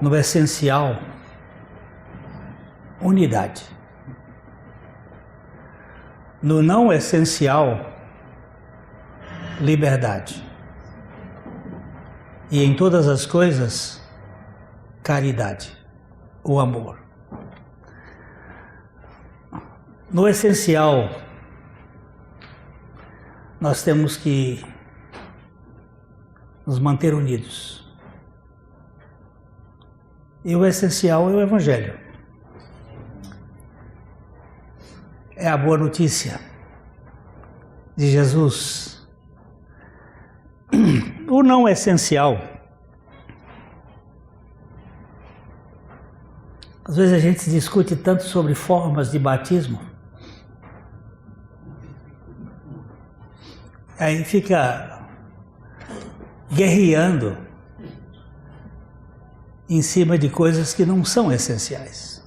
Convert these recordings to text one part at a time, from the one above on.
No essencial, unidade. No não essencial, liberdade. E em todas as coisas, caridade, o amor. No essencial, nós temos que nos manter unidos. E o essencial é o Evangelho. É a boa notícia de Jesus. O não essencial. Às vezes a gente discute tanto sobre formas de batismo. Aí fica guerreando em cima de coisas que não são essenciais.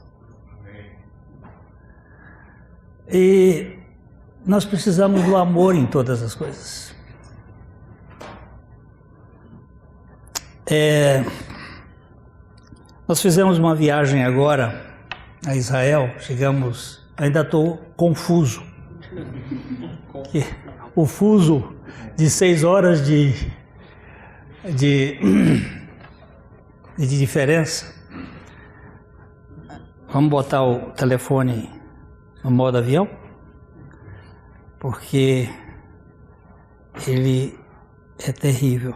E nós precisamos do amor em todas as coisas. Nós fizemos uma viagem agora a Israel, chegamos, ainda estou confuso. O fuso de 6 horas de diferença. Vamos botar o telefone no modo avião, porque ele é terrível.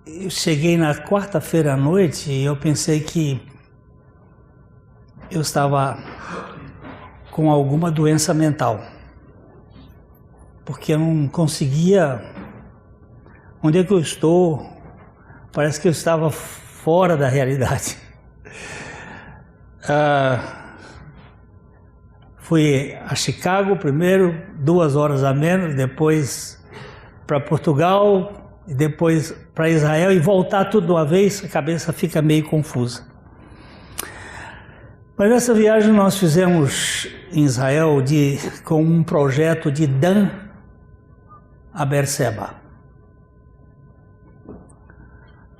Eu cheguei na quarta-feira à noite e eu pensei que eu estava com alguma doença mental, porque eu não conseguia. Onde é que eu estou? Parece que eu estava fora da realidade. Fui a Chicago primeiro, 2 horas a menos, depois para Portugal, e depois para Israel, e voltar tudo de uma vez, a cabeça fica meio confusa. Mas nessa viagem nós fizemos em Israel com um projeto de Dan a Berseba,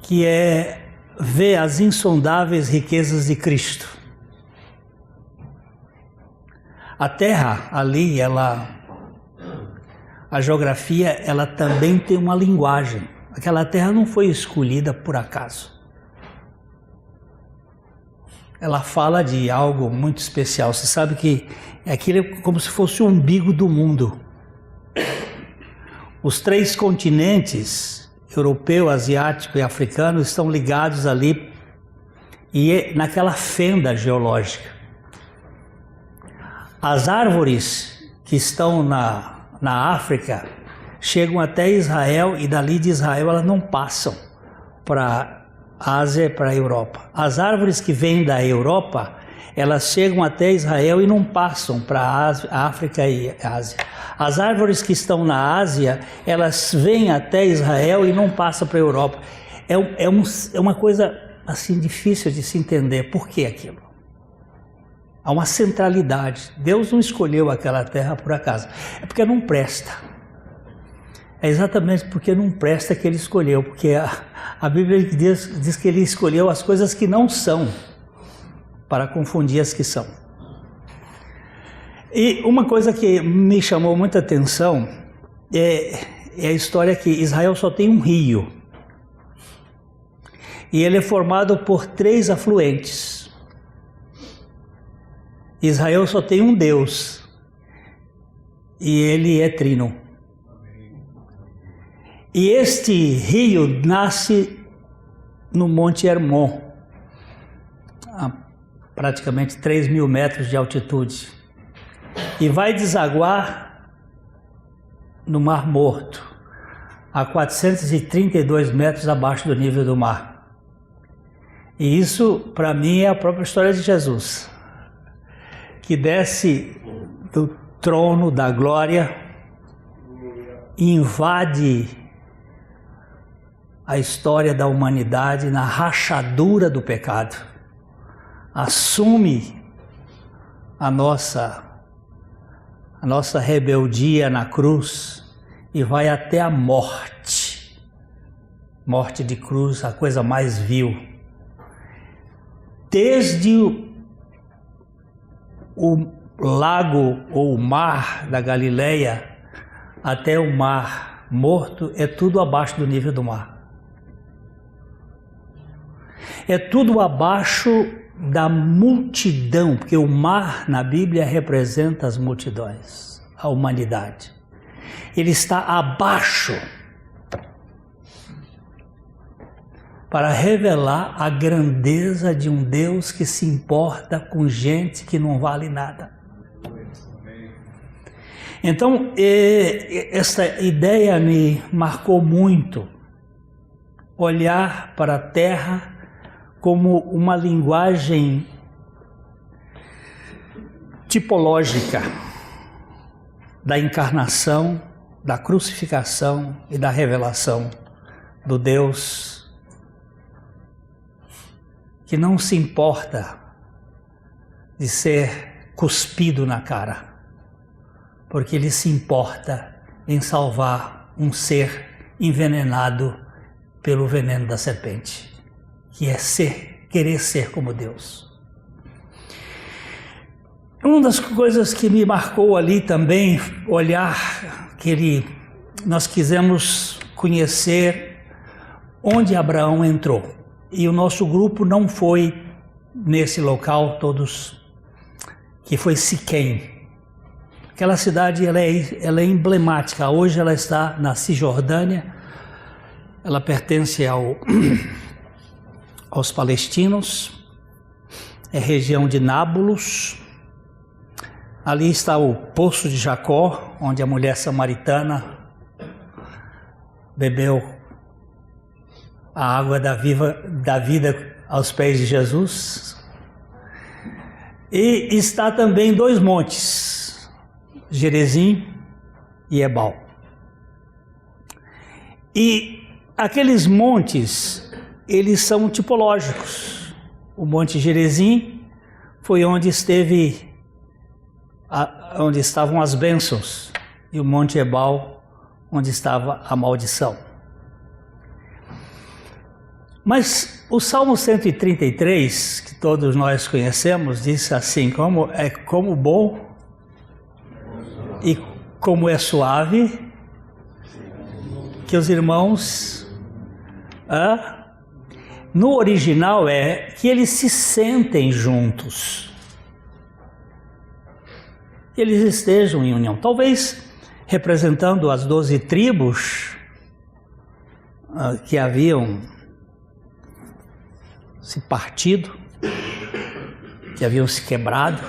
que é ver as insondáveis riquezas de Cristo. A terra ali, a geografia, ela também tem uma linguagem. Aquela terra não foi escolhida por acaso. Ela fala de algo muito especial. Você sabe que aquilo é como se fosse o umbigo do mundo. Os 3 continentes, europeu, asiático e africano, estão ligados ali e naquela fenda geológica. As árvores que estão na África chegam até Israel e dali de Israel elas não passam para a Ásia e para a Europa. As árvores que vêm da Europa, elas chegam até Israel e não passam para a África e a Ásia. As árvores que estão na Ásia, elas vêm até Israel e não passam para a Europa. É uma coisa assim difícil de se entender. Por que aquilo? Há uma centralidade. Deus não escolheu aquela terra por acaso. É porque não presta. É exatamente porque não presta que ele escolheu. Porque a Bíblia diz que ele escolheu as coisas que não são para confundir as que são. E uma coisa que me chamou muita atenção é a história que Israel só tem um rio. E ele é formado por 3 afluentes. Israel só tem um Deus, e ele é trino. E este rio nasce no Monte Hermon, a praticamente 3.000 metros de altitude, e vai desaguar no Mar Morto, a 432 metros abaixo do nível do mar. E isso, para mim, é a própria história de Jesus, que desce do trono da glória e invade a história da humanidade na rachadura do pecado, assume a nossa a nossa rebeldia na cruz e vai até a morte. Morte de cruz, a coisa mais vil. Desde o lago ou o mar da Galileia até o mar Morto, é tudo abaixo do nível do mar. É tudo abaixo da multidão, porque o mar na Bíblia representa as multidões, a humanidade. Ele está abaixo para revelar a grandeza de um Deus que se importa com gente que não vale nada. Então, essa ideia me marcou muito, olhar para a terra como uma linguagem tipológica da encarnação, da crucificação e da revelação do Deus que não se importa de ser cuspido na cara, porque ele se importa em salvar um ser envenenado pelo veneno da serpente, que é querer ser como Deus. Uma das coisas que me marcou ali também, olhar que nós quisemos conhecer onde Abraão entrou. E o nosso grupo não foi nesse local todos, que foi Siquém. Aquela cidade ela é emblemática. Hoje ela está na Cisjordânia. Ela pertence aos palestinos. É região de Nábulos. Ali está o Poço de Jacó, onde a mulher samaritana bebeu a água da vida aos pés de Jesus. E está também 2 montes, Gerezim e Ebal. E aqueles montes, eles são tipológicos. O Monte Gerezim foi onde estavam as bênçãos, e o Monte Ebal, onde estava a maldição. Mas o Salmo 133, que todos nós conhecemos, diz assim: como bom e como é suave que os irmãos... no original é que eles se sentem juntos, que eles estejam em união. Talvez representando as 12 tribos que haviam se partido, que haviam se quebrado.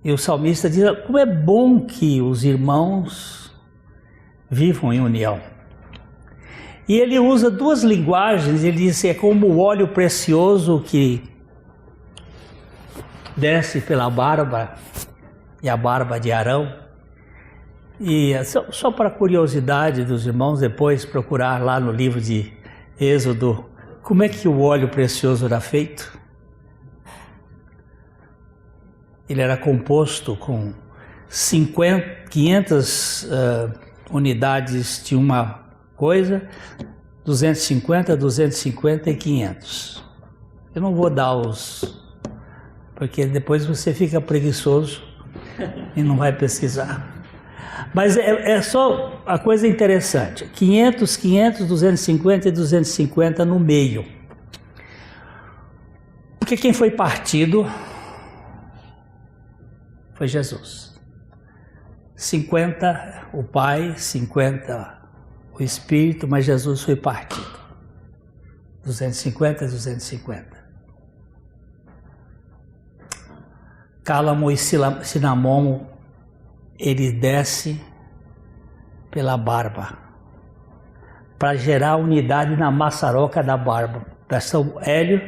E o salmista diz: como é bom que os irmãos vivam em união. E ele usa 2 linguagens. Ele diz: é como o óleo precioso que desce pela barba, e a barba de Arão. E só para curiosidade dos irmãos, depois procurar lá no livro de Êxodo, como é que o óleo precioso era feito? Ele era composto com 500 unidades de uma coisa, 250, 250 e 500. Eu não vou dar porque depois você fica preguiçoso e não vai pesquisar. Mas é só a coisa interessante: 500, 500, 250 e 250 no meio. Porque quem foi partido foi Jesus. 50 o Pai, 50 o Espírito, mas Jesus foi partido. 250, 250. Cálamo e Cinamomo, ele desce pela barba para gerar unidade na maçaroca da barba. São Hélio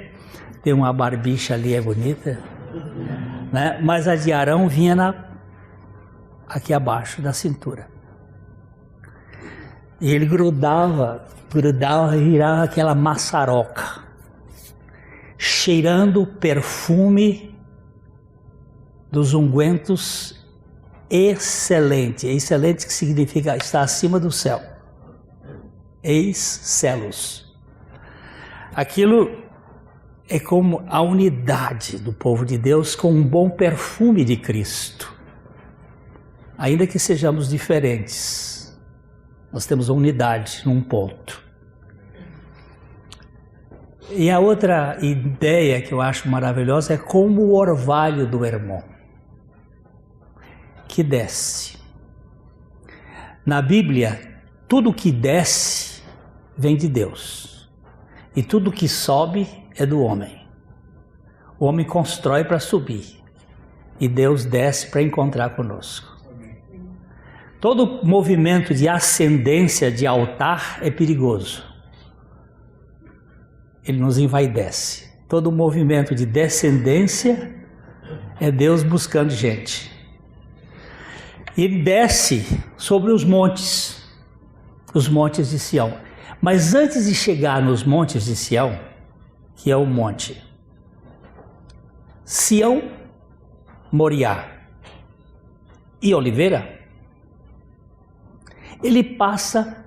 tem uma barbicha ali, é bonita, né? Mas a de Arão vinha aqui abaixo da cintura. E ele grudava e virava aquela maçaroca, cheirando o perfume dos ungüentos excelente. Excelente que significa estar acima do céu. Excelos. Aquilo é como a unidade do povo de Deus com um bom perfume de Cristo. Ainda que sejamos diferentes, nós temos a unidade num ponto. E a outra ideia que eu acho maravilhosa é como o orvalho do irmão, que desce. Na Bíblia, tudo que desce vem de Deus. E tudo que sobe é do homem. O homem constrói para subir. E Deus desce para encontrar conosco. Todo movimento de ascendência de altar é perigoso. Ele nos envaidece. Todo movimento de descendência é Deus buscando gente. Ele desce sobre os montes de Sião. Mas antes de chegar nos montes de Sião, que é o monte Sião, Moriá e Oliveira, ele passa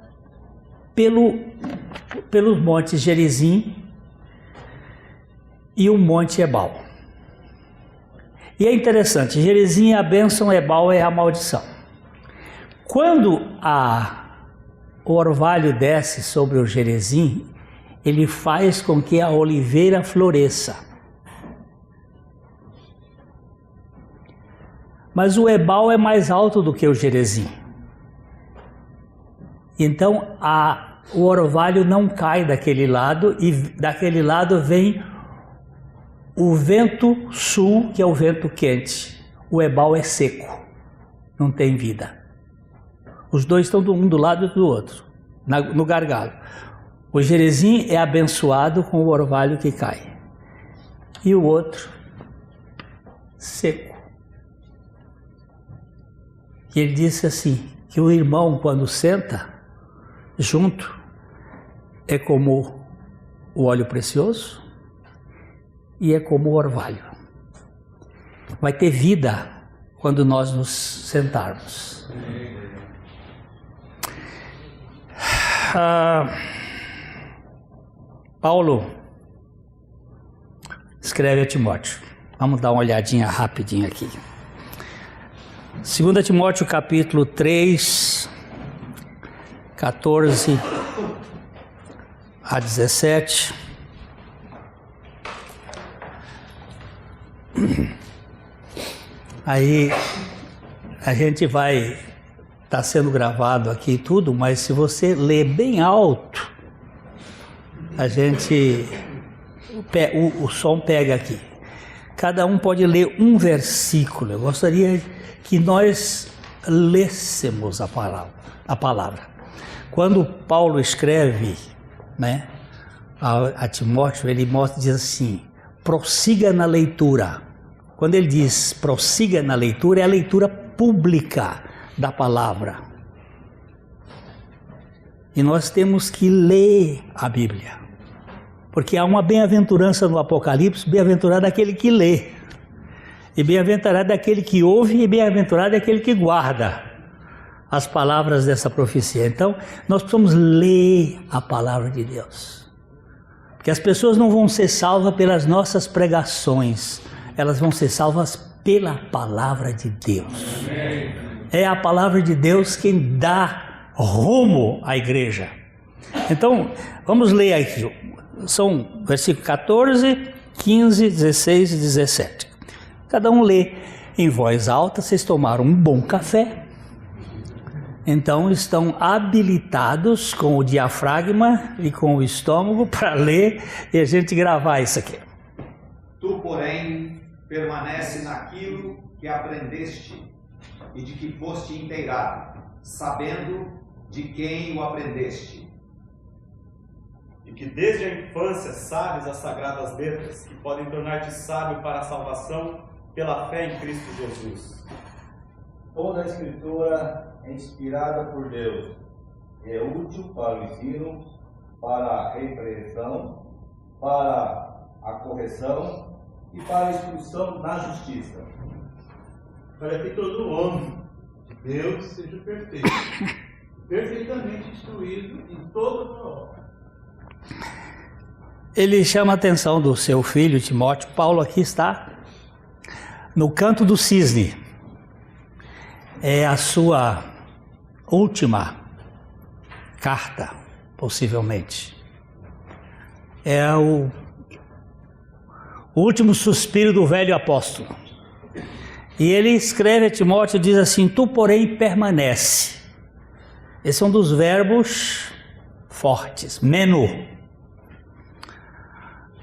pelos montes Gerizim e o monte Ebal. E é interessante, Gerizim é a bênção, Ebal é a maldição. Quando o orvalho desce sobre o Gerizim, ele faz com que a oliveira floresça. Mas o Ebal é mais alto do que o Gerizim. Então o orvalho não cai daquele lado, e daquele lado vem o vento sul, que é o vento quente. O Ebal é seco, não tem vida. Os dois estão um do lado do outro, no gargalo. O Gerizim é abençoado com o orvalho que cai. E o outro, seco. E ele disse assim, que o irmão, quando senta junto, é como o óleo precioso e é como o orvalho. Vai ter vida quando nós nos sentarmos. Paulo escreve a Timóteo. Vamos dar uma olhadinha rapidinho aqui. 2 Timóteo capítulo 3, 14 a 17. Aí a gente vai estar sendo gravado aqui e tudo, mas se você ler bem alto, a gente o som pega aqui. Cada um pode ler um versículo. Eu gostaria que nós lêssemos a palavra. Quando Paulo escreve, né, a Timóteo, ele diz assim: prossiga na leitura. Quando ele diz prossiga na leitura, é a leitura pública da palavra. E nós temos que ler a Bíblia. Porque há uma bem-aventurança no Apocalipse, bem-aventurado aquele que lê. E bem-aventurado aquele que ouve, e bem-aventurado aquele que guarda as palavras dessa profecia. Então, nós precisamos ler a palavra de Deus. Porque as pessoas não vão ser salvas pelas nossas pregações, elas vão ser salvas pela palavra de Deus. É a palavra de Deus quem dá rumo à igreja. Então, vamos ler aqui. São versículos 14, 15, 16 e 17. Cada um lê em voz alta. Vocês tomaram um bom café, então estão habilitados com o diafragma e com o estômago para ler e a gente gravar isso aqui. Tu, porém, permanece naquilo que aprendeste e de que foste inteirado, sabendo de quem o aprendeste. E que desde a infância sabes as sagradas letras, que podem tornar-te sábio para a salvação pela fé em Cristo Jesus. Toda a Escritura é inspirada por Deus, é útil para o ensino, para a repreensão, para a correção e para a instrução na justiça. Para que todo homem Deus seja perfeito, perfeitamente instruído em toda a obra. Ele chama a atenção do seu filho Timóteo. Paulo aqui está no canto do cisne. É a sua última carta, possivelmente. É o último suspiro do velho apóstolo. E ele escreve a Timóteo e diz assim: tu, porém, permanece. Esse é um dos verbos fortes, menu.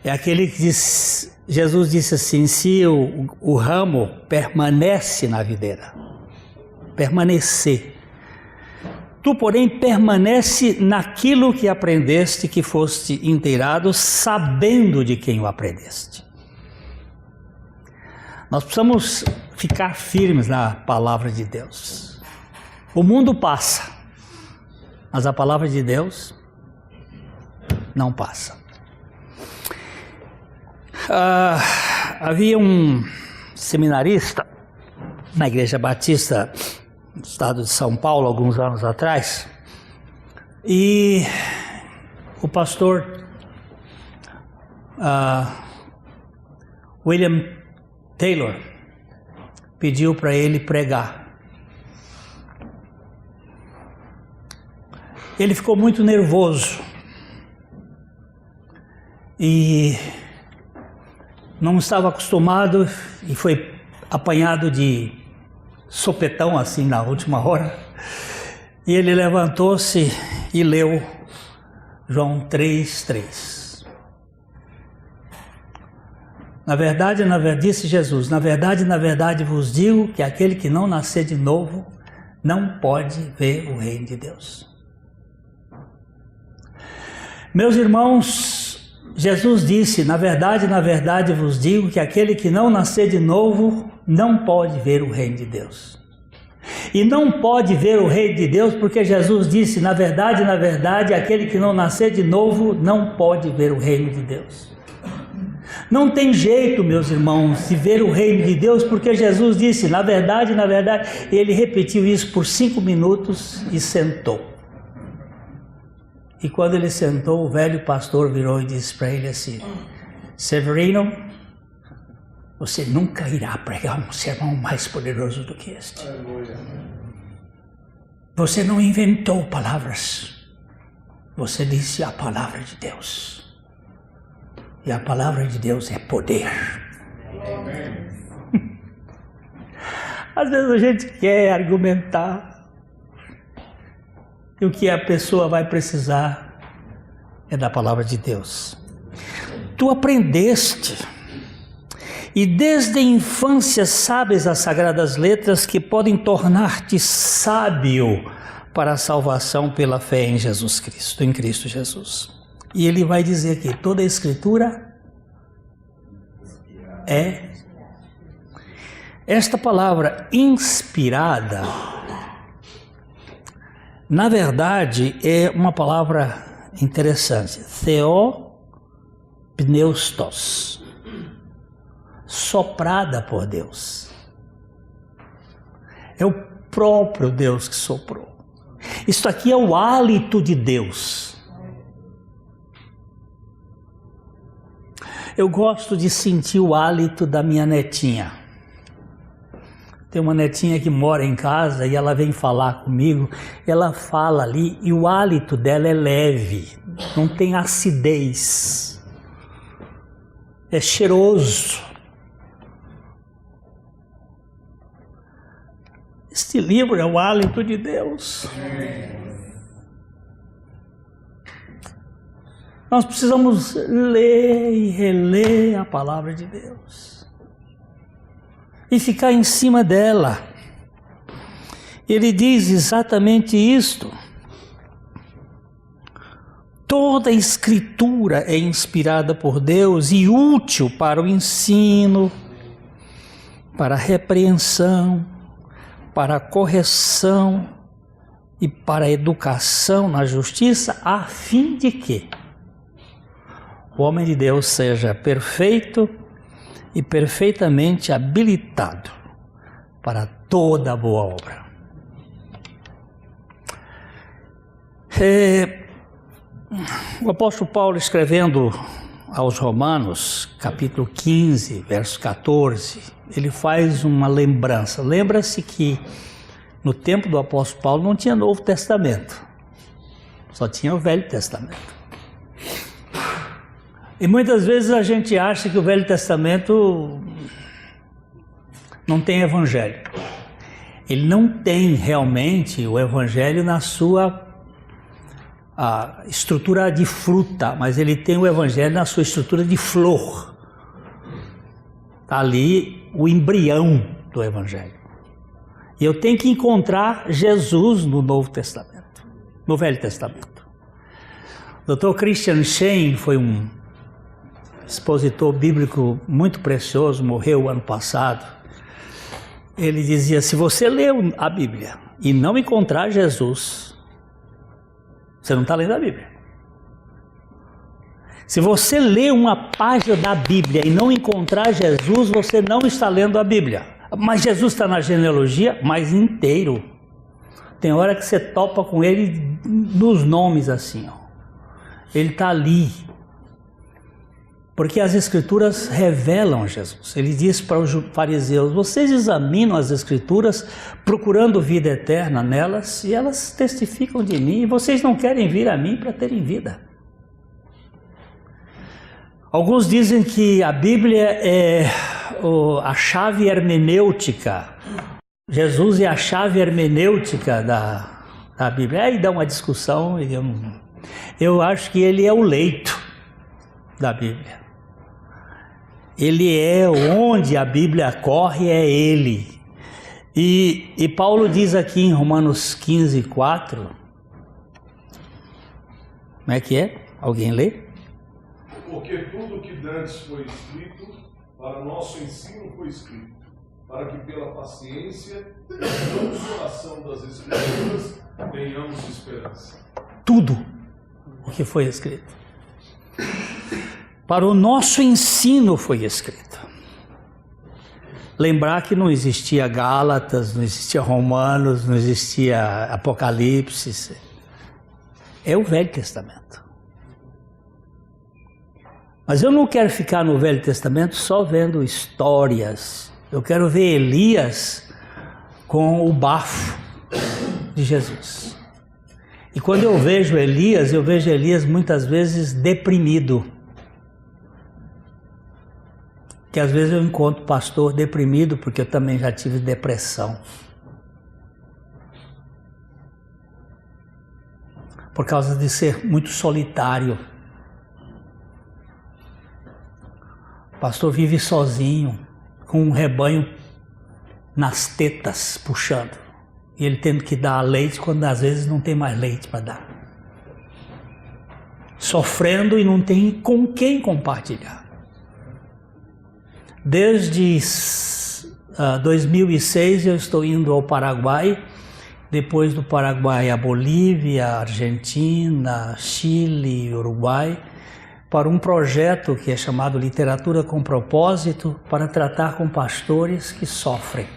É aquele que diz, Jesus disse assim: se o ramo permanece na videira, permanecer. Tu, porém, permanece naquilo que aprendeste, que foste inteirado, sabendo de quem o aprendeste. Nós precisamos ficar firmes na palavra de Deus. O mundo passa, mas a palavra de Deus não passa. Havia um seminarista na Igreja Batista no estado de São Paulo, alguns anos atrás, e o pastor William Taylor pediu para ele pregar. Ele ficou muito nervoso e não estava acostumado e foi apanhado de sopetão assim na última hora. E ele levantou-se e leu João 3:3. Na verdade, disse Jesus, na verdade vos digo que aquele que não nascer de novo não pode ver o reino de Deus. Meus irmãos, Jesus disse, na verdade vos digo que aquele que não nascer de novo não pode ver o reino de Deus. E não pode ver o reino de Deus porque Jesus disse, na verdade, aquele que não nascer de novo não pode ver o reino de Deus. Não tem jeito, meus irmãos, de ver o reino de Deus, porque Jesus disse, na verdade, ele repetiu isso por 5 minutos e sentou. E quando ele sentou, o velho pastor virou e disse para ele assim, Severino, você nunca irá pregar um sermão mais poderoso do que este. Você não inventou palavras, você disse a palavra de Deus. E a palavra de Deus é poder. Às vezes a gente quer argumentar. E o que a pessoa vai precisar é da palavra de Deus. Tu aprendeste. E desde a infância sabes as sagradas letras que podem tornar-te sábio para a salvação pela fé em Jesus Cristo, em Cristo Jesus. E ele vai dizer que toda a Escritura é esta palavra inspirada. Na verdade, é uma palavra interessante. Theopneustos. Soprada por Deus. É o próprio Deus que soprou. Isto aqui é o hálito de Deus. Eu gosto de sentir o hálito da minha netinha. Tem uma netinha que mora em casa e ela vem falar comigo. Ela fala ali e o hálito dela é leve, não tem acidez. É cheiroso. Este livro é o hálito de Deus. Nós precisamos ler e reler a palavra de Deus. E ficar em cima dela. Ele diz exatamente isto. Toda a Escritura é inspirada por Deus e útil para o ensino, para a repreensão, para a correção e para a educação na justiça, a fim de que o homem de Deus seja perfeito e perfeitamente habilitado para toda boa obra. O apóstolo Paulo, escrevendo aos Romanos, capítulo 15, verso 14, ele faz uma lembrança. Lembra-se que no tempo do apóstolo Paulo não tinha Novo Testamento, só tinha o Velho Testamento. E muitas vezes a gente acha que o Velho Testamento não tem Evangelho. Ele não tem realmente o Evangelho na sua estrutura de fruta, mas ele tem o Evangelho na sua estrutura de flor. Está ali o embrião do Evangelho. E eu tenho que encontrar Jesus no Novo Testamento, no Velho Testamento. O Dr. Christian Shane foi um expositor bíblico muito precioso, morreu ano passado. Ele dizia: se você lê a Bíblia e não encontrar Jesus, você não está lendo a Bíblia. Se você lê uma página da Bíblia e não encontrar Jesus, você não está lendo a Bíblia. Mas Jesus está na genealogia, mas inteiro. Tem hora que você topa com ele nos nomes assim, ó. Ele está ali. Porque as Escrituras revelam Jesus. Ele diz para os fariseus: vocês examinam as Escrituras procurando vida eterna nelas, e elas testificam de mim, e vocês não querem vir a mim para terem vida. Alguns dizem que a Bíblia é a chave hermenêutica. Jesus é a chave hermenêutica da Bíblia. Aí dá uma discussão. Eu acho que ele é o leito da Bíblia. Ele é onde a Bíblia corre, é ele. E Paulo diz aqui em Romanos 15, 4. Como é que é? Alguém lê? Porque tudo que dantes foi escrito, para nosso ensino foi escrito, para que pela paciência e a consolação das Escrituras tenhamos esperança. Tudo o que foi escrito para o nosso ensino foi escrito. Lembrar que não existia Gálatas, não existia Romanos, não existia Apocalipse. É o Velho Testamento. Mas eu não quero ficar no Velho Testamento só vendo histórias. Eu quero ver Elias com o bafo de Jesus. E quando eu vejo Elias muitas vezes deprimido. Que às vezes eu encontro pastor deprimido, porque eu também já tive depressão. Por causa de ser muito solitário. O pastor vive sozinho, com um rebanho nas tetas, puxando. E ele tendo que dar leite quando às vezes não tem mais leite para dar. Sofrendo e não tem com quem compartilhar. Desde 2006 eu estou indo ao Paraguai, depois do Paraguai a Bolívia, Argentina, Chile, Uruguai, para um projeto que é chamado Literatura com Propósito, para tratar com pastores que sofrem.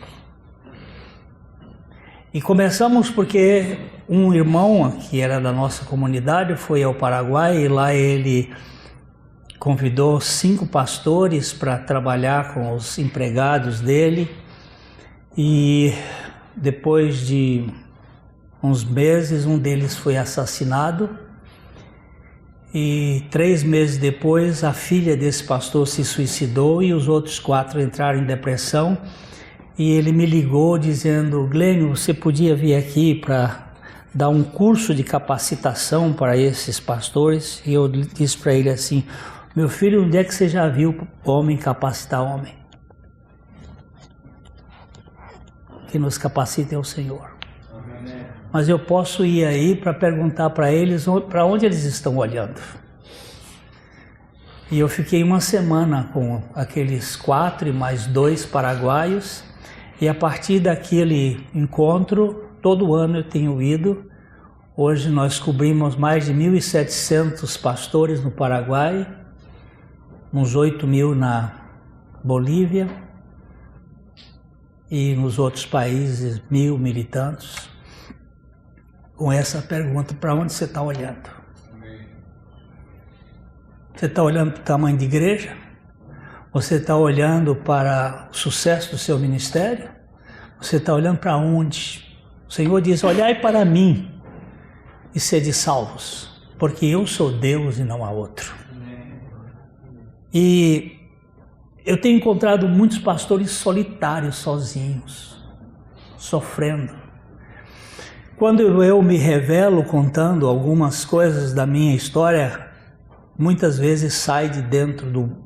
E começamos porque um irmão que era da nossa comunidade foi ao Paraguai e lá ele convidou 5 pastores para trabalhar com os empregados dele, e depois de uns meses um deles foi assassinado, e 3 meses depois a filha desse pastor se suicidou e os outros 4 entraram em depressão, e ele me ligou dizendo: Glênio, você podia vir aqui para dar um curso de capacitação para esses pastores? E eu disse para ele assim: meu filho, onde é que você já viu homem capacitar homem? Que nos capacita é o Senhor. Amém. Mas eu posso ir aí para perguntar para eles para onde eles estão olhando. E eu fiquei uma semana com aqueles 4 e mais 2 paraguaios, e a partir daquele encontro, todo ano eu tenho ido. Hoje nós cobrimos mais de 1.700 pastores no Paraguai, uns 8.000 na Bolívia e nos outros países 1.000 e tantos. com essa pergunta: para onde você está olhando? Você está olhando para o tamanho de igreja? Você está olhando para o sucesso do seu ministério? Você está olhando para onde? O Senhor diz: olhai para mim e sede salvos, porque eu sou Deus e não há outro. E eu tenho encontrado muitos pastores solitários, sozinhos, sofrendo. Quando eu me revelo contando algumas coisas da minha história, muitas vezes sai de dentro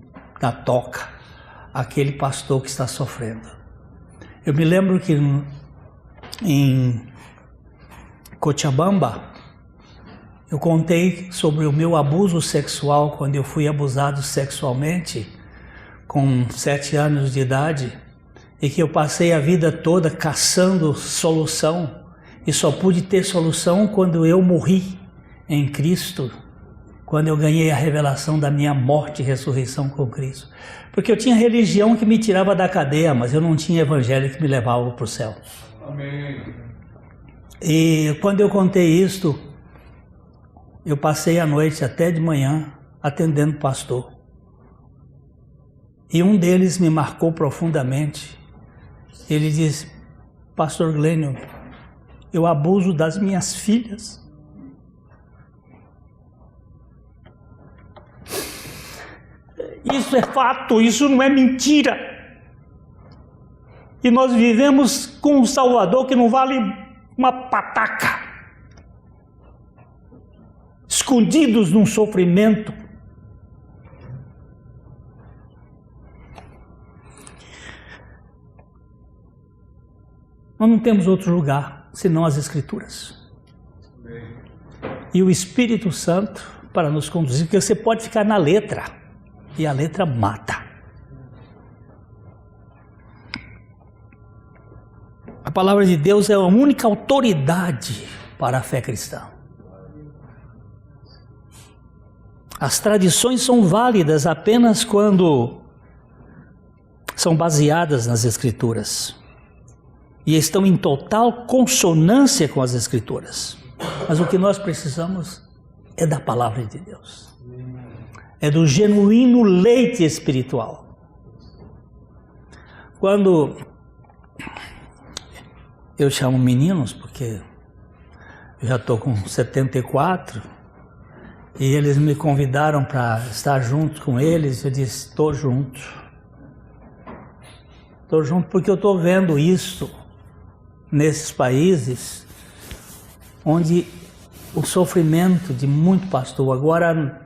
da toca aquele pastor que está sofrendo. Eu me lembro que em Cochabamba, eu contei sobre o meu abuso sexual quando eu fui abusado sexualmente com 7 anos de idade, e que eu passei a vida toda caçando solução, e só pude ter solução quando eu morri em Cristo, quando eu ganhei a revelação da minha morte e ressurreição com Cristo. Porque eu tinha religião que me tirava da cadeia, mas eu não tinha evangelho que me levava para o céu. Amém. E quando eu contei isto, eu passei a noite até de manhã atendendo pastor. E um deles me marcou profundamente. Ele disse: pastor Glênio, eu abuso das minhas filhas. Isso é fato, isso não é mentira. E nós vivemos com um Salvador que não vale uma pataca, escondidos num sofrimento. Nós não temos outro lugar senão as Escrituras. E o Espírito Santo para nos conduzir, porque você pode ficar na letra, e a letra mata. A palavra de Deus é a única autoridade para a fé cristã. As tradições são válidas apenas quando são baseadas nas Escrituras e estão em total consonância com as Escrituras. Mas o que nós precisamos é da palavra de Deus. É do genuíno leite espiritual. Quando eu chamo meninos, porque eu já estou com 74, e eles me convidaram para estar junto com eles, eu disse: estou junto. Estou junto porque eu estou vendo isso nesses países onde o sofrimento de muito pastor. Agora,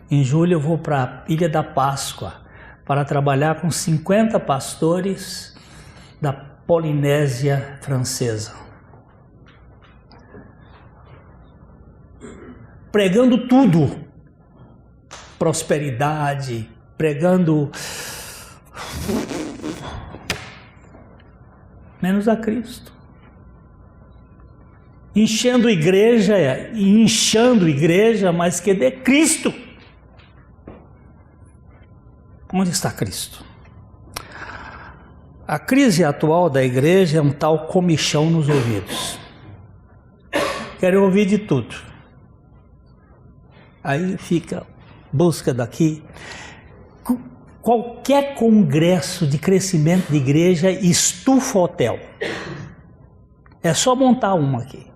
em julho, eu vou para a Ilha da Páscoa para trabalhar com 50 pastores da Polinésia Francesa, pregando tudo, prosperidade, pregando menos a Cristo, enchendo igreja e inchando igreja, mas que dê Cristo. Onde está Cristo? A crise atual da igreja é um tal comichão nos ouvidos. Querem ouvir de tudo. Aí fica busca daqui. Qualquer congresso de crescimento de igreja estufa hotel. É só montar uma aqui.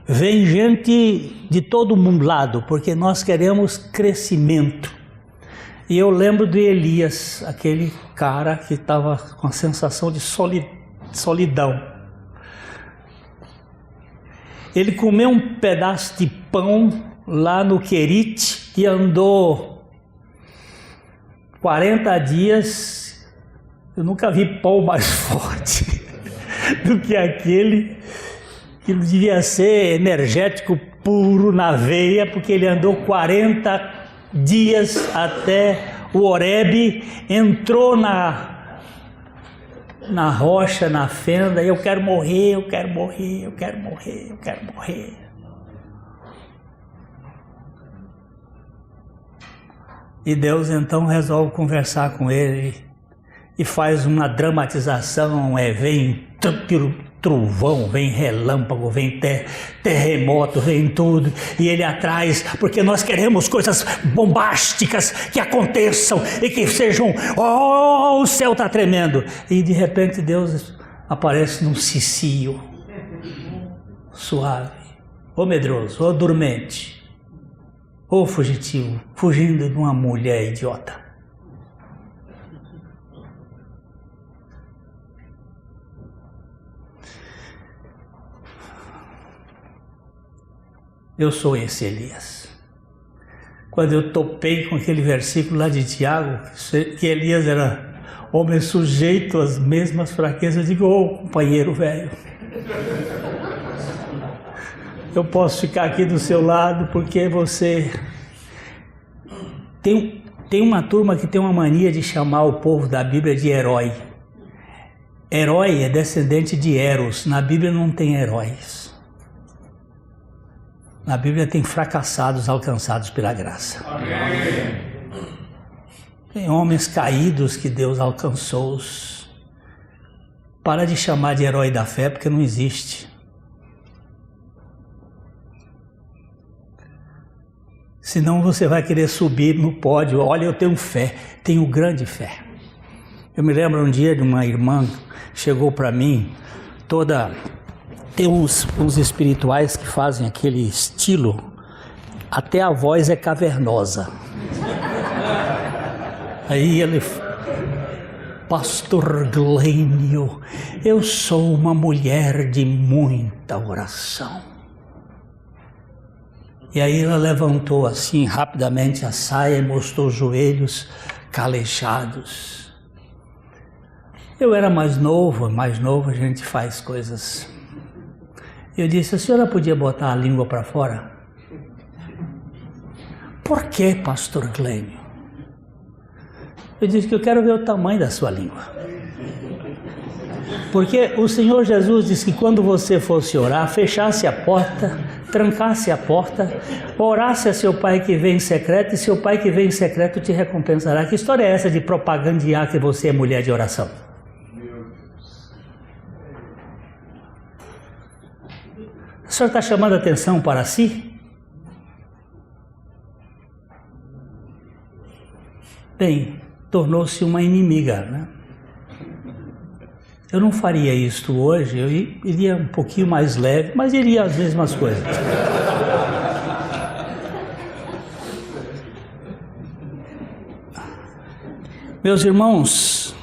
Vem gente de todo mundo lado, porque nós queremos crescimento. E eu lembro de Elias, aquele cara que estava com a sensação de solidão. Ele comeu um pedaço de pão lá no Querite e andou 40 dias. Eu nunca vi pão mais forte do que aquele, que devia ser energético puro na veia, porque ele andou 40 dias até o Horebe, entrou na rocha, na fenda, e eu quero morrer, eu quero morrer, eu quero morrer, eu quero morrer. E Deus então resolve conversar com ele e faz uma dramatização, vem trovão, vem relâmpago, vem terremoto, vem tudo, e ele atrás, porque nós queremos coisas bombásticas que aconteçam e que sejam, oh, o céu está tremendo, e de repente Deus aparece num cicio suave, ou medroso, ou dormente, ou fugitivo, fugindo de uma mulher idiota. Eu sou esse Elias. Quando eu topei com aquele versículo lá de Tiago, que Elias era homem sujeito às mesmas fraquezas, eu digo, ô companheiro velho, eu posso ficar aqui do seu lado porque você... Tem uma turma que tem uma mania de chamar o povo da Bíblia de herói. Herói é descendente de Eros, na Bíblia não tem heróis. Na Bíblia tem fracassados alcançados pela graça. Amém. Tem homens caídos que Deus alcançou. Para de chamar de herói da fé, porque não existe. Senão você vai querer subir no pódio. Olha, eu tenho fé, tenho grande fé. Eu me lembro um dia de uma irmã que chegou para mim, toda... Tem uns espirituais que fazem aquele estilo, até a voz é cavernosa. Aí ele, Pastor Glênio, eu sou uma mulher de muita oração. E aí ela levantou assim rapidamente a saia e mostrou os joelhos calejados. Eu era mais novo a gente faz coisas... Eu disse, a senhora podia botar a língua para fora? Por que, pastor Glênio? Eu disse que eu quero ver o tamanho da sua língua. Porque o Senhor Jesus disse que quando você fosse orar, fechasse a porta, trancasse a porta, orasse a seu pai que vem em secreto, e seu pai que vem em secreto te recompensará. Que história é essa de propagandear que você é mulher de oração? O senhor está chamando a atenção para si? Bem, tornou-se uma inimiga, né? Eu não faria isto hoje, eu iria um pouquinho mais leve, mas iria as mesmas coisas. Meus irmãos,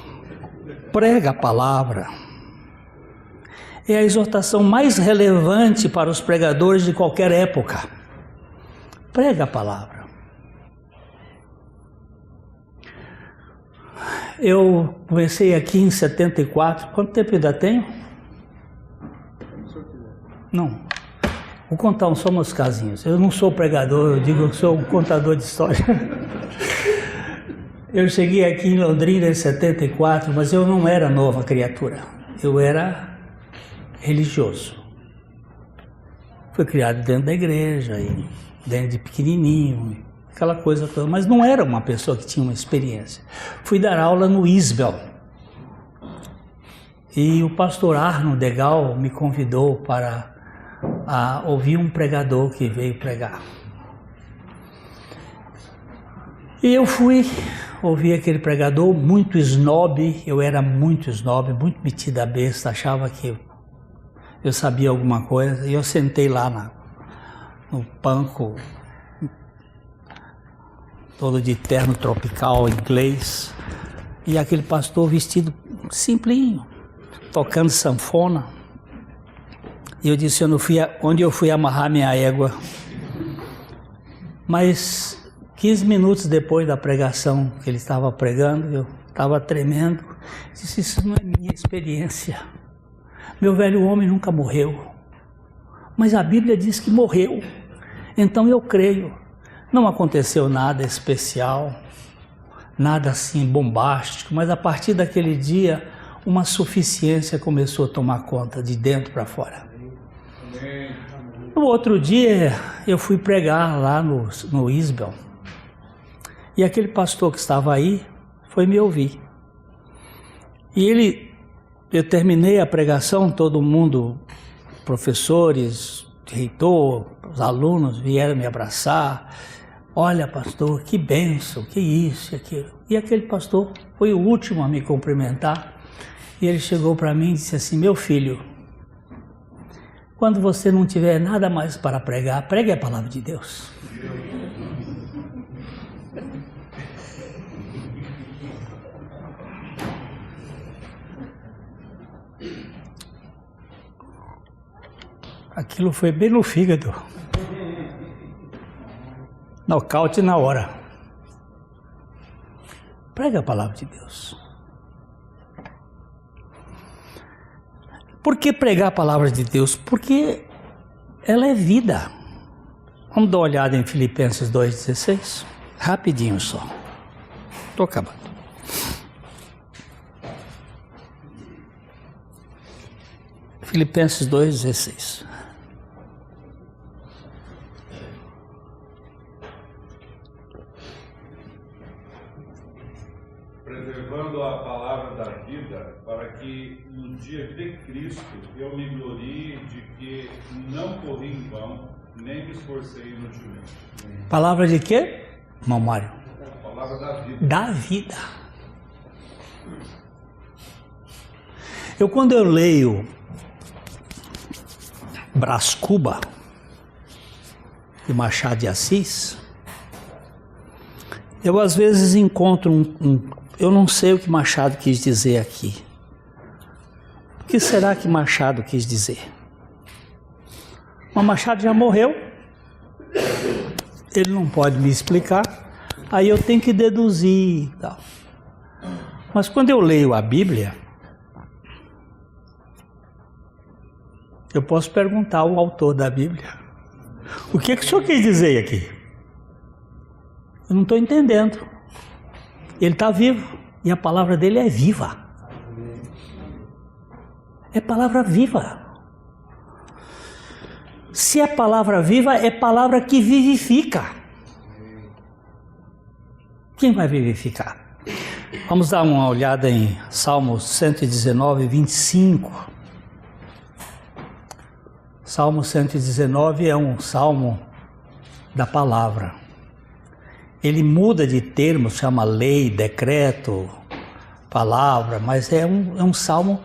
prega a palavra. É a exortação mais relevante para os pregadores de qualquer época. Prega a palavra. Eu comecei aqui em 74. Quanto tempo ainda tenho? Não. Vou contar só uns casinhos. Eu não sou pregador, eu digo que sou um contador de história. Eu cheguei aqui em Londrina em 74, mas eu não era nova criatura. Eu era religioso. Fui criado dentro da igreja, e dentro de pequenininho, aquela coisa toda, mas não era uma pessoa que tinha uma experiência. Fui dar aula no Isbel, e o pastor Arno Degal me convidou para ouvir um pregador que veio pregar. E eu fui ouvir aquele pregador muito snob, eu era muito snob, muito metido a besta, achava que eu sabia alguma coisa, e eu sentei lá no banco, todo de terno tropical inglês, e aquele pastor vestido simplinho, tocando sanfona, e eu disse, onde eu fui amarrar minha égua. Mas 15 minutos depois da pregação que ele estava pregando, eu estava tremendo, disse, isso não é minha experiência. Meu velho homem nunca morreu, mas a Bíblia diz que morreu, então eu creio. Não aconteceu nada especial, nada assim bombástico, mas a partir daquele dia, uma suficiência começou a tomar conta de dentro para fora. No outro dia, eu fui pregar lá no Isbel, e aquele pastor que estava aí foi me ouvir. E ele Eu terminei a pregação, todo mundo, professores, reitor, os alunos vieram me abraçar. Olha, pastor, que bênção, que isso, aquilo. E aquele pastor foi o último a me cumprimentar. E ele chegou para mim e disse assim: meu filho, quando você não tiver nada mais para pregar, pregue a palavra de Deus. Aquilo foi bem no fígado. Nocaute na hora. Prega a palavra de Deus. Por que pregar a palavra de Deus? Porque ela é vida. Vamos dar uma olhada em Filipenses 2,16? Rapidinho só. Estou acabando. Filipenses 2,16. Preservando a palavra da vida, para que no dia de Cristo eu me glorie de que não corri em vão, nem me esforcei inutilmente. Palavra de quê, irmão Mário? A palavra da vida. Da vida. Quando eu leio Brás Cuba, de Machado de Assis, eu às vezes encontro eu não sei o que Machado quis dizer aqui. O que será que Machado quis dizer? Mas Machado já morreu, ele não pode me explicar, aí eu tenho que deduzir e tal. Mas quando eu leio a Bíblia, eu posso perguntar ao autor da Bíblia: o que o senhor quis dizer aqui? Eu não estou entendendo. Ele está vivo e a palavra dele é viva. É palavra viva. Se é palavra viva, é palavra que vivifica. Quem vai vivificar? Vamos dar uma olhada em Salmo 119, 25. Salmo 119 é um salmo da palavra. Ele muda de termos, chama lei, decreto, palavra, mas é um salmo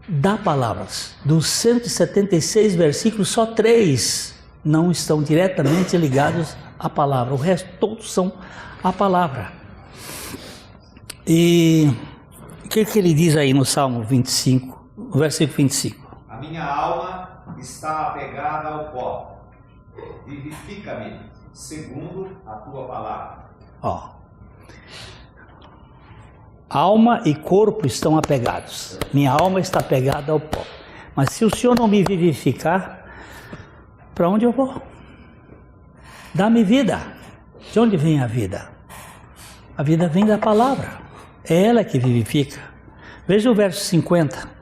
da palavra. Dos 176 versículos, só 3 não estão diretamente ligados à palavra. O resto todos são a palavra. E o que ele diz aí no Salmo 25, no versículo 25? A minha alma está apegada ao pó. Vivifica-me segundo a tua palavra. Ó. Alma e corpo estão apegados. Minha alma está apegada ao pó. Mas se o Senhor não me vivificar, para onde eu vou? Dá-me vida. De onde vem a vida? A vida vem da palavra. É ela que vivifica. Veja o verso 50.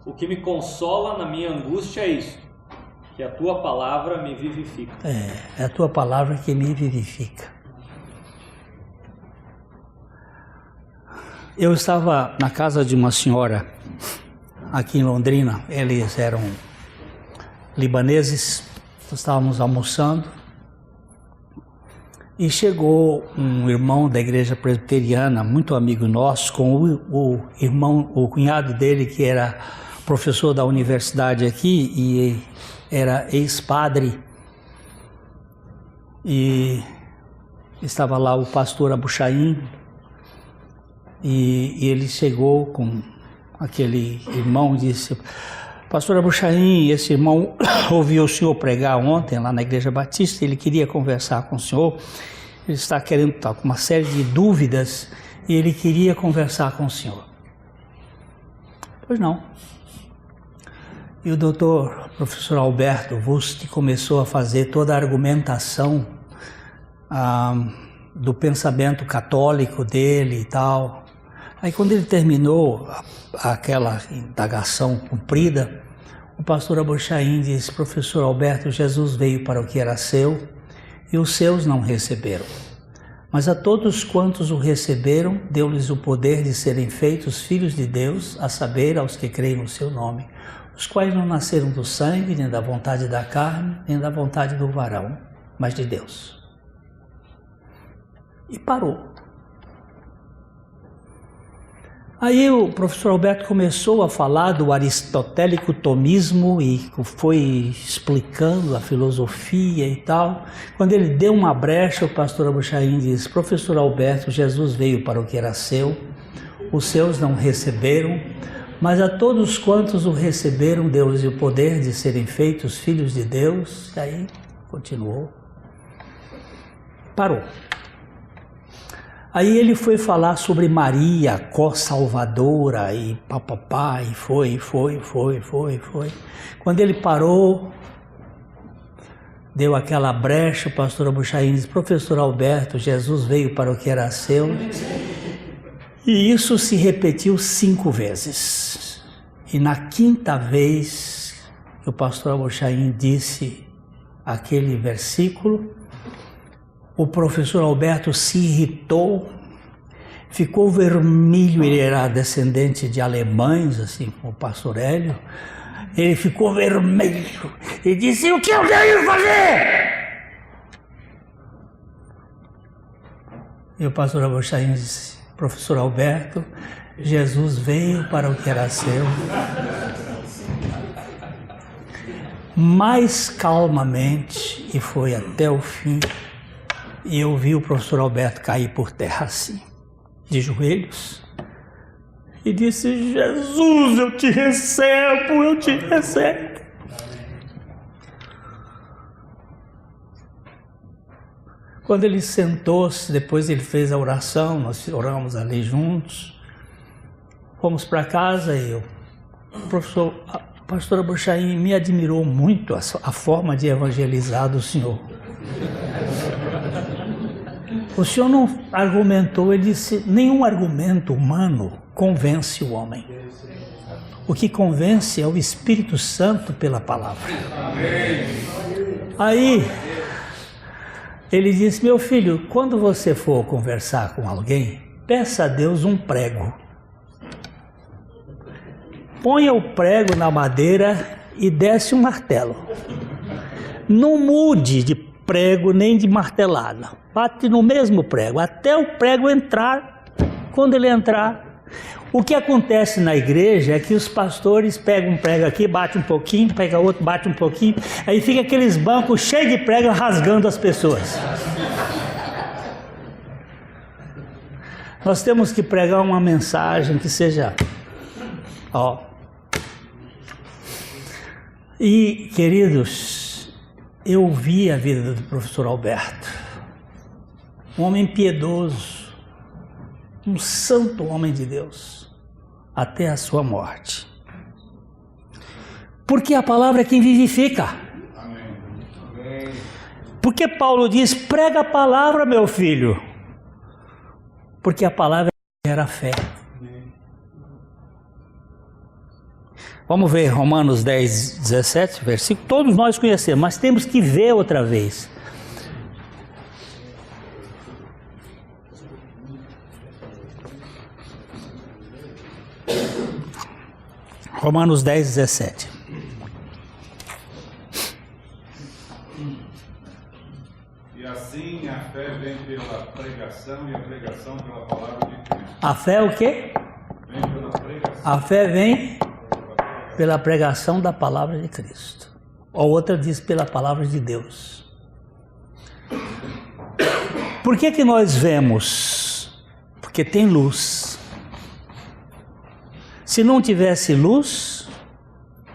O que me consola na minha angústia é isso, que a tua palavra me vivifica. É a tua palavra que me vivifica. Eu estava na casa de uma senhora aqui em Londrina, eles eram libaneses, estávamos almoçando e chegou um irmão da igreja presbiteriana, muito amigo nosso, com o cunhado dele que era professor da universidade aqui e era ex-padre, e estava lá o pastor Abuchaim, e ele chegou com aquele irmão e disse: pastor Abuchaim, esse irmão ouviu o senhor pregar ontem lá na igreja batista, ele queria conversar com o senhor, ele está querendo estar com uma série de dúvidas e ele queria conversar com o senhor. Pois não. E o doutor, professor Alberto Wust, começou a fazer toda a argumentação do pensamento católico dele e tal. Aí quando ele terminou aquela indagação cumprida, o pastor Abuchaim disse: professor Alberto, Jesus veio para o que era seu e os seus não receberam. Mas a todos quantos o receberam, deu-lhes o poder de serem feitos filhos de Deus, a saber, aos que creem no seu nome, os quais não nasceram do sangue, nem da vontade da carne, nem da vontade do varão, mas de Deus. E parou. Aí o professor Alberto começou a falar do aristotélico tomismo e foi explicando a filosofia e tal. Quando ele deu uma brecha, o pastor Abuchain disse: professor Alberto, Jesus veio para o que era seu, os seus não receberam, mas a todos quantos o receberam, deu-lhes o poder de serem feitos filhos de Deus. E aí continuou. Parou. Aí ele foi falar sobre Maria, co-salvadora, e papapá, e foi. Quando ele parou, deu aquela brecha, o pastor Abuchain disse: professor Alberto, Jesus veio para o que era seu. E isso se repetiu 5 vezes. E na 5ª vez que o pastor Abuchain disse aquele versículo, o professor Alberto se irritou, ficou vermelho. Ele era descendente de alemães, assim como o pastor Hélio. Ele ficou vermelho e disse: o que eu tenho que fazer? E o pastor Abuchain disse: professor Alberto, Jesus veio para o que era seu. Mais calmamente, e foi até o fim. E eu vi o professor Alberto cair por terra assim, de joelhos, e disse: Jesus, eu te recebo, eu te recebo. Quando ele sentou-se, depois ele fez a oração, nós oramos ali juntos, fomos para casa e o pastor Abuchain me admirou muito a forma de evangelizar do senhor. O senhor não argumentou, ele disse: nenhum argumento humano convence o homem. O que convence é o Espírito Santo pela palavra. Aí ele disse: meu filho, quando você for conversar com alguém, peça a Deus um prego. Ponha o prego na madeira e desce um martelo. Não mude de prego nem de martelada. Bate no mesmo prego, até o prego entrar. Quando ele entrar, o que acontece na igreja é que os pastores pegam um prego aqui, bate um pouquinho, pega outro, bate um pouquinho, aí fica aqueles bancos cheios de prego rasgando as pessoas. Nós temos que pregar uma mensagem que seja, E, queridos, eu vi a vida do professor Alberto. Um homem piedoso, um santo homem de Deus, até a sua morte. Porque a palavra é quem vivifica. Amém. Porque Paulo diz: prega a palavra, meu filho. Porque a palavra gera fé. Vamos ver Romanos 10, 17, versículo. Todos nós conhecemos, mas temos que ver outra vez. Romanos 10, 17. E assim a fé vem pela pregação e a pregação pela palavra de Cristo. A fé é o quê? Vem pela pregação. A fé vem pela pregação da palavra de Cristo. Ou outra diz pela palavra de Deus. Por que nós vemos? Porque tem luz. Se não tivesse luz,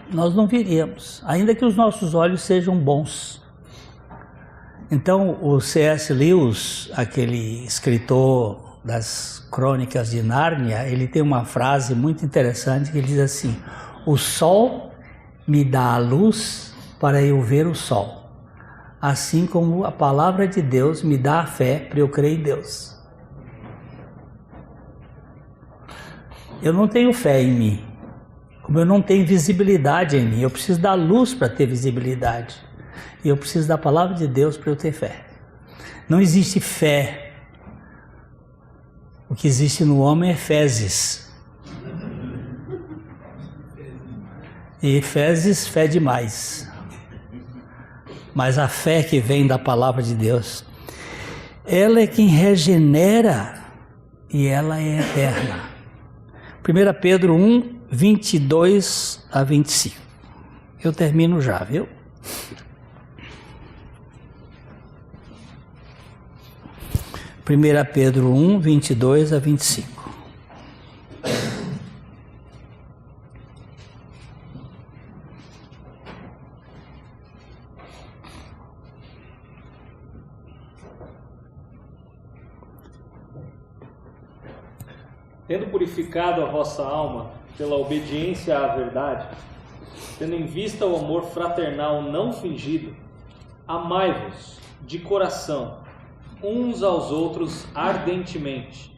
nós não viríamos, ainda que os nossos olhos sejam bons. Então, o C.S. Lewis, aquele escritor das Crônicas de Nárnia, ele tem uma frase muito interessante que ele diz assim: o sol me dá a luz para eu ver o sol, assim como a palavra de Deus me dá a fé para eu crer em Deus. Eu não tenho fé em mim, como eu não tenho visibilidade em mim. Eu preciso da luz para ter visibilidade. E eu preciso da palavra de Deus para eu ter fé. Não existe fé que existe no homem é fezes. E fezes fede mais. Mas a fé que vem da palavra de Deus, ela é quem regenera e ela é eterna. 1 Pedro 1, 22 a 25. Eu termino já, viu? Primeira Pedro 1, 22 a 25. Tendo purificado a vossa alma pela obediência à verdade, tendo em vista o amor fraternal não fingido, amai-vos de coração uns aos outros ardentemente,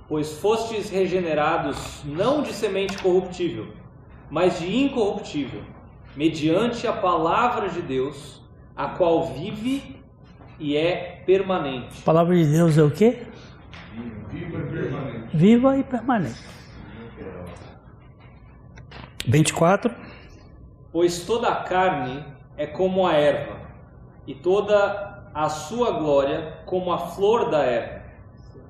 pois fostes regenerados não de semente corruptível, mas de incorruptível, mediante a palavra de Deus, a qual vive e é permanente. A palavra de Deus é o quê? Viva e permanente. Viva e permanente. 24. Pois toda a carne é como a erva, e toda a sua glória como a flor da erva.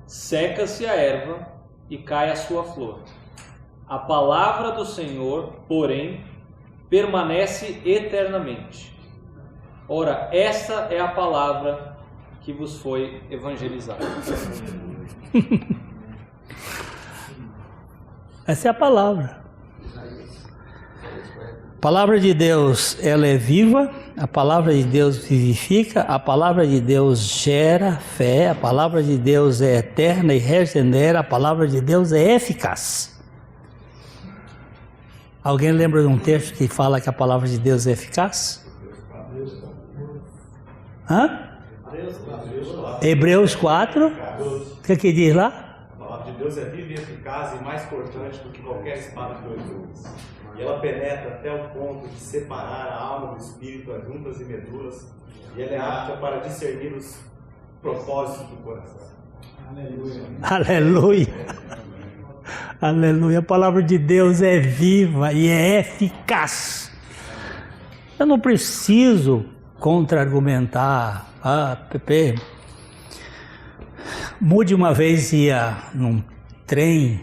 Seca-se a erva e cai a sua flor. A palavra do Senhor, porém, permanece eternamente. Ora, esta é a palavra que vos foi evangelizada. Essa é a palavra. A palavra de Deus, ela é viva, a palavra de Deus vivifica, a palavra de Deus gera fé, a palavra de Deus é eterna e regenera, a palavra de Deus é eficaz. Alguém lembra de um texto que fala que a palavra de Deus é eficaz? Hã? Hebreus 4. O que diz lá? A palavra de Deus é viva e eficaz e mais cortante do que qualquer espada de 2 gumes. E ela penetra até o ponto de separar a alma do espírito, as juntas e medulas, e ela é apta para discernir os propósitos do coração. Aleluia. Aleluia. Aleluia. A palavra de Deus é viva e é eficaz. Eu não preciso contra-argumentar. Pepe, Mude uma vez ia num trem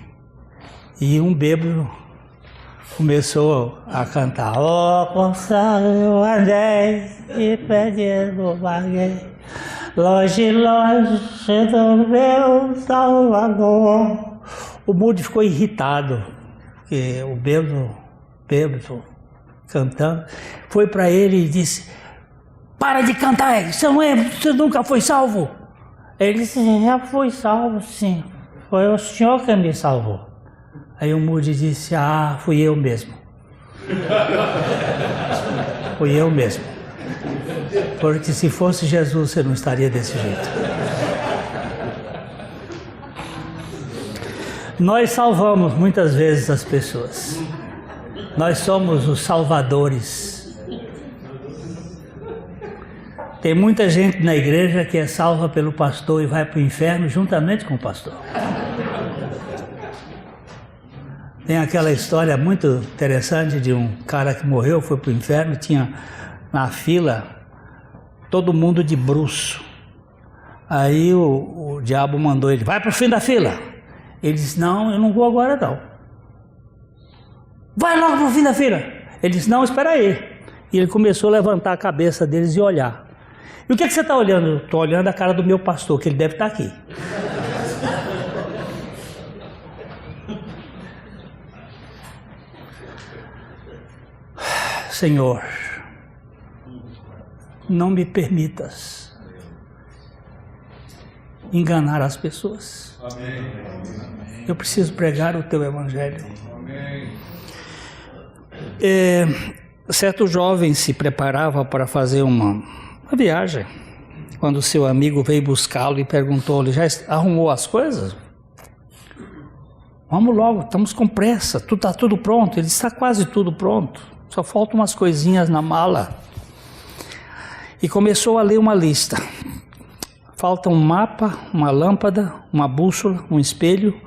e um bêbado começou a cantar: "Oh, consagrado eu andei e perdido vaguei, longe, longe do meu Salvador." O mudo ficou irritado, porque o bêbado cantando, foi para ele e disse: "Para de cantar, você nunca foi salvo." Ele disse: "Já fui salvo, sim. Foi o senhor que me salvou." Aí o Moody disse: "Ah, fui eu mesmo." Fui eu mesmo. Porque se fosse Jesus, você não estaria desse jeito. Nós salvamos muitas vezes as pessoas. Nós somos os salvadores. Tem muita gente na igreja que é salva pelo pastor e vai para o inferno juntamente com o pastor. Tem aquela história muito interessante de um cara que morreu, foi para o inferno, tinha na fila todo mundo de bruço. Aí o diabo mandou ele: "Vai para o fim da fila." Ele disse: "Não, eu não vou agora não." "Vai logo para o fim da fila." Ele disse: "Não, espera aí." E ele começou a levantar a cabeça deles e olhar. "E o que você está olhando?" "Estou olhando a cara do meu pastor, que ele deve estar aqui." Senhor, não me permitas enganar as pessoas. Amém. Eu preciso pregar o teu evangelho. Amém. Certo jovem se preparava para fazer uma viagem, quando seu amigo veio buscá-lo e perguntou-lhe: "Já arrumou as coisas? Vamos logo, estamos com pressa, está tudo pronto." Ele disse: "Está quase tudo pronto, só faltam umas coisinhas na mala." E começou a ler uma lista. Falta um mapa, uma lâmpada, uma bússola, um espelho,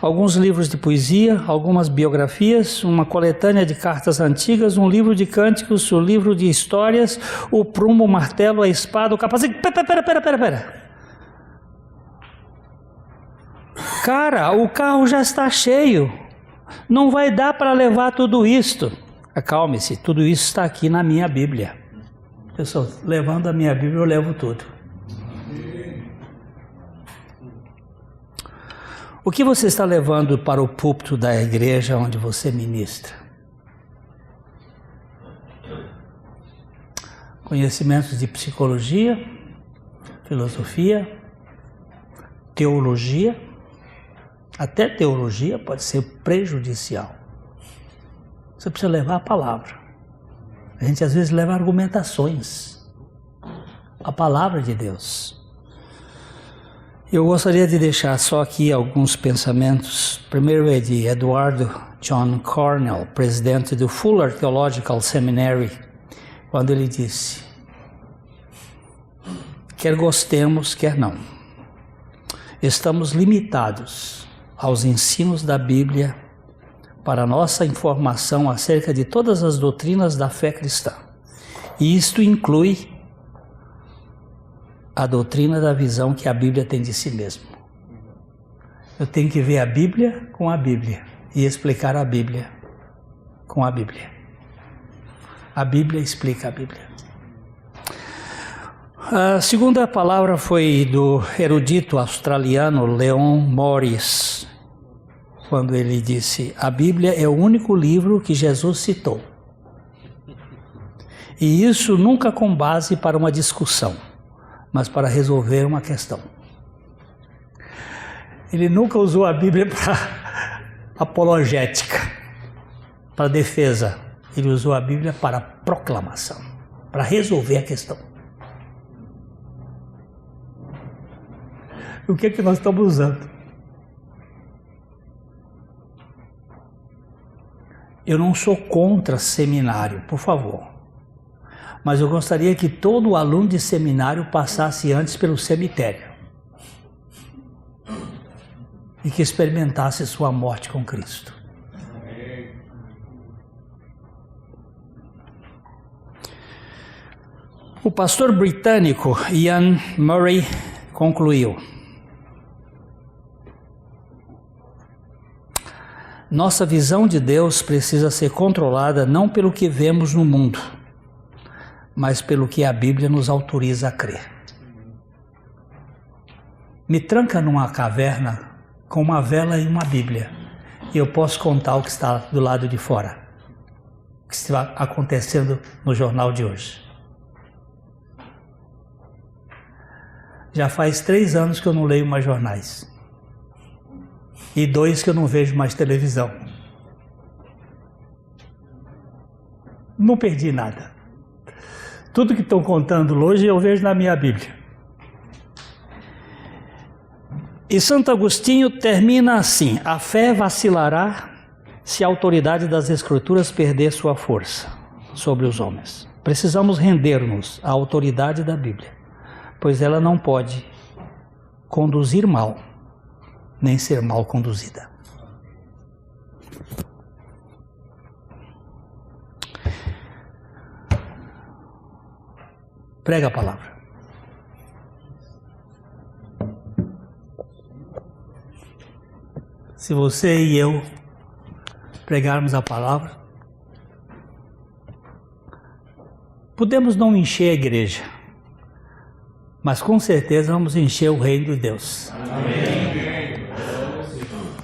alguns livros de poesia, algumas biografias, uma coletânea de cartas antigas, um livro de cânticos, um livro de histórias, o prumo, o martelo, a espada, o capacete. Pera. Cara, o carro já está cheio. Não vai dar para levar tudo isto. Acalme-se, tudo isso está aqui na minha Bíblia. Pessoal, levando a minha Bíblia eu levo tudo. O que você está levando para o púlpito da igreja onde você ministra? Conhecimentos de psicologia, filosofia, teologia. Até teologia pode ser prejudicial. Você precisa levar a palavra. A gente às vezes leva argumentações. A palavra de Deus. Eu gostaria de deixar só aqui alguns pensamentos. Primeiro é de Edward John Cornell, presidente do Fuller Theological Seminary, quando ele disse: quer gostemos, quer não, estamos limitados aos ensinos da Bíblia para nossa informação acerca de todas as doutrinas da fé cristã. E isto inclui a doutrina da visão que a Bíblia tem de si mesmo. Eu tenho que ver a Bíblia com a Bíblia e explicar a Bíblia com a Bíblia. A Bíblia explica a Bíblia. A segunda palavra foi do erudito australiano Leon Morris, quando ele disse: a Bíblia é o único livro que Jesus citou. E isso nunca com base para uma discussão, mas para resolver uma questão. Ele nunca usou a Bíblia para apologética, para defesa. Ele usou a Bíblia para proclamação, para resolver a questão. O que é que nós estamos usando? Eu não sou contra seminário, por favor. Mas eu gostaria que todo aluno de seminário passasse antes pelo cemitério. E que experimentasse sua morte com Cristo. O pastor britânico Ian Murray concluiu: nossa visão de Deus precisa ser controlada não pelo que vemos no mundo, mas pelo que a Bíblia nos autoriza a crer. Me tranca numa caverna com uma vela e uma Bíblia, e eu posso contar o que está do lado de fora, o que está acontecendo no jornal de hoje. Já faz 3 anos que eu não leio mais jornais. E 2 que eu não vejo mais televisão. Não perdi nada. Tudo que estão contando hoje eu vejo na minha Bíblia. E Santo Agostinho termina assim: a fé vacilará se a autoridade das Escrituras perder sua força sobre os homens. Precisamos render-nos à autoridade da Bíblia, pois ela não pode conduzir mal, nem ser mal conduzida. Prega a palavra. Se você e eu pregarmos a palavra, podemos não encher a igreja, mas com certeza vamos encher o reino de Deus. Amém.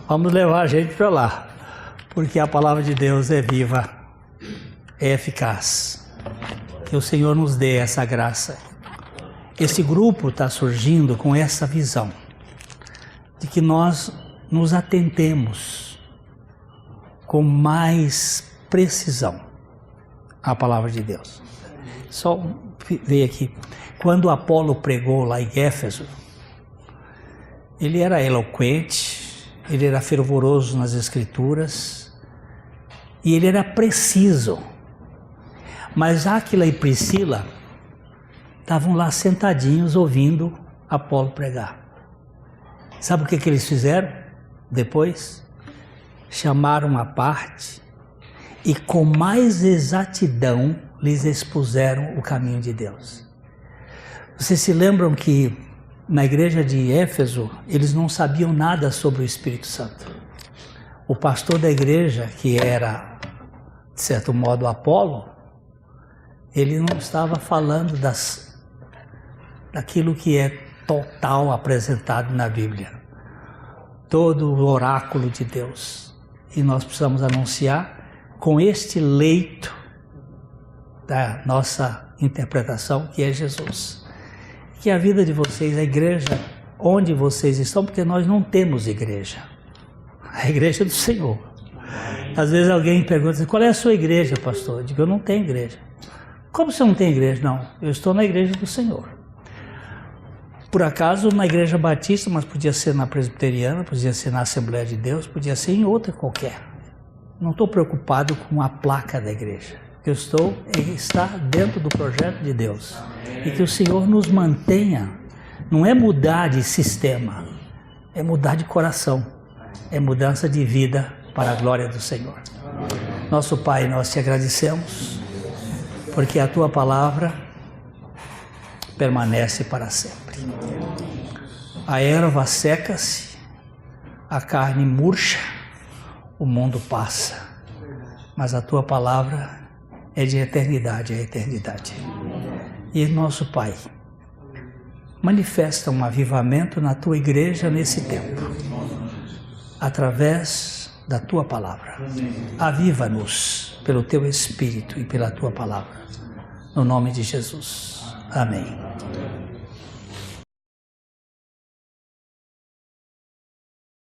Vamos levar a gente para lá, porque a palavra de Deus é viva, é eficaz. Que o Senhor nos dê essa graça. Esse grupo está surgindo com essa visão de que nós nos atentemos com mais precisão à palavra de Deus. Só ver aqui, quando Apolo pregou lá em Éfeso, ele era eloquente, ele era fervoroso nas Escrituras e ele era preciso. Mas Áquila e Priscila estavam lá sentadinhos ouvindo Apolo pregar. Sabe o que eles fizeram depois? Chamaram à parte e com mais exatidão lhes expuseram o caminho de Deus. Vocês se lembram que na igreja de Éfeso eles não sabiam nada sobre o Espírito Santo. O pastor da igreja, que era, de certo modo, Apolo, ele não estava falando daquilo que é total apresentado na Bíblia. Todo o oráculo de Deus. E nós precisamos anunciar com este leito da nossa interpretação, que é Jesus. Que a vida de vocês, a igreja onde vocês estão, porque nós não temos igreja. A igreja do Senhor. Às vezes alguém pergunta, qual é a sua igreja, pastor? Eu digo, eu não tenho igreja. Como você não tem igreja? Não, eu estou na igreja do Senhor. Por acaso na igreja batista, mas podia ser na presbiteriana, podia ser na Assembleia de Deus, podia ser em outra qualquer. Não estou preocupado com a placa da igreja. Eu estou em estar dentro do projeto de Deus. E que o Senhor nos mantenha. Não é mudar de sistema, é mudar de coração. É mudança de vida para a glória do Senhor. Nosso Pai, nós te agradecemos, porque a tua palavra permanece para sempre. A erva seca-se, a carne murcha, o mundo passa, mas a tua palavra é de eternidade a eternidade. E nosso Pai, manifesta um avivamento na tua igreja nesse tempo, através da tua palavra. Aviva-nos pelo teu Espírito e pela tua palavra. No nome de Jesus. Amém.